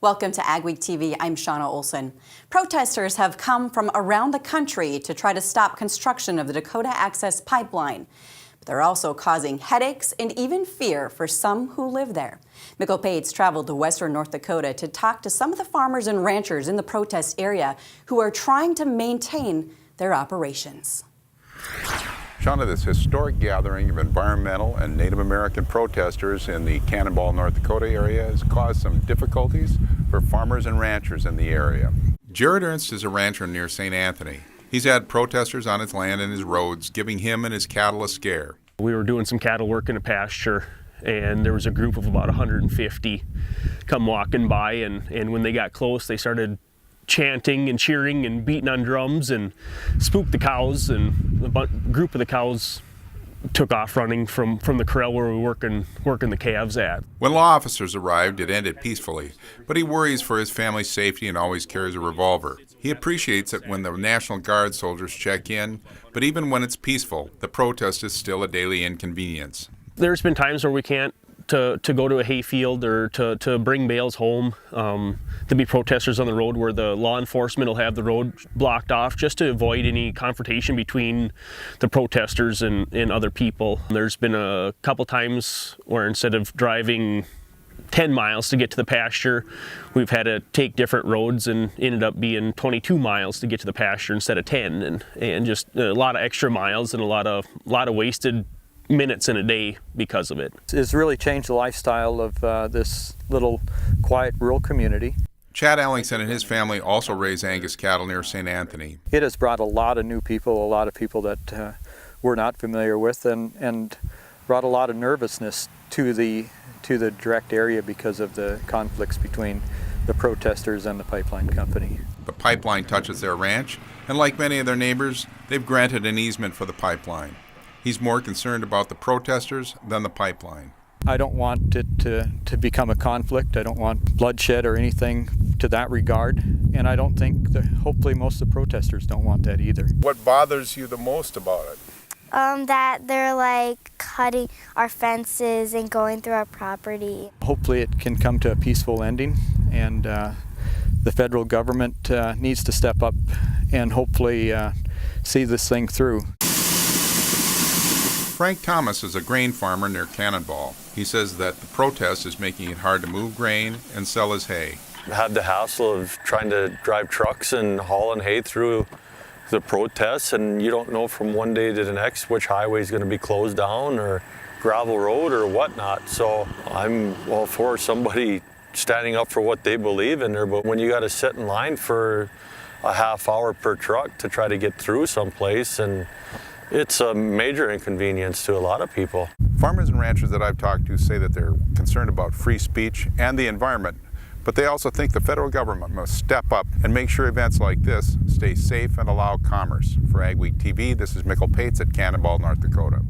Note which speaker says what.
Speaker 1: Welcome to AgweekTV. I'm Shauna Olson. Protesters have come from around the country to try to stop construction of the Dakota Access Pipeline. But they're also causing headaches and even fear for some who live there. Mikkel Pates traveled to western North Dakota to talk to some of the farmers and ranchers in the protest area who are trying to maintain their operations.
Speaker 2: Shauna, this historic gathering of environmental and Native American protesters in the Cannonball, North Dakota area has caused some difficulties for farmers and ranchers in the area. Jared Ernst is a rancher near St. Anthony. He's had protesters on his land and his roads, giving him and his cattle a scare.
Speaker 3: We were doing some cattle work in a pasture, and there was a group of about 150 come walking by, and when they got close, they started chanting and cheering and beating on drums and spooked the cows, and a group of the cows took off running from the corral where we were working the calves at.
Speaker 2: When law officers arrived, it ended peacefully, but he worries for his family's safety and always carries a revolver. He appreciates it when the National Guard soldiers check in, but even when it's peaceful, the protest is still a daily inconvenience.
Speaker 3: There's been times where we can't to go to a hayfield or to bring bales home. There'll be protesters on the road where the law enforcement will have the road blocked off just to avoid any confrontation between the protesters and other people. There's been a couple times where instead of driving 10 miles to get to the pasture, we've had to take different roads and ended up being 22 miles to get to the pasture instead of 10, and just a lot of extra miles and a lot of wasted minutes in a day because of it.
Speaker 4: It's really changed the lifestyle of this little quiet rural community.
Speaker 2: Chad Ellingson and his family also raise Angus cattle near St. Anthony.
Speaker 4: It has brought a lot of new people, a lot of people that we're not familiar with, and brought a lot of nervousness to the direct area because of the conflicts between the protesters and the pipeline company.
Speaker 2: The pipeline touches their ranch, and like many of their neighbors, they've granted an easement for the pipeline. He's more concerned about the protesters than the pipeline.
Speaker 4: I don't want it to become a conflict. I don't want bloodshed or anything to that regard. And I don't think hopefully most of the protesters don't want that either.
Speaker 2: What bothers you the most about it?
Speaker 5: That they're like cutting our fences and going through our property.
Speaker 4: Hopefully it can come to a peaceful ending, and the federal government needs to step up and hopefully see this thing through.
Speaker 2: Frank Thomas is a grain farmer near Cannonball. He says that the protest is making it hard to move grain and sell his hay.
Speaker 6: Had the hassle of trying to drive trucks and hauling hay through the protests, and you don't know from one day to the next which highway is going to be closed down or gravel road or whatnot. So I'm all for somebody standing up for what they believe in there, but when you got to sit in line for a half hour per truck to try to get through someplace, and it's a major inconvenience to a lot of people.
Speaker 2: Farmers and ranchers that I've talked to say that they're concerned about free speech and the environment, but they also think the federal government must step up and make sure events like this stay safe and allow commerce. For AgweekTV, this is Mikkel Pates at Cannonball, North Dakota.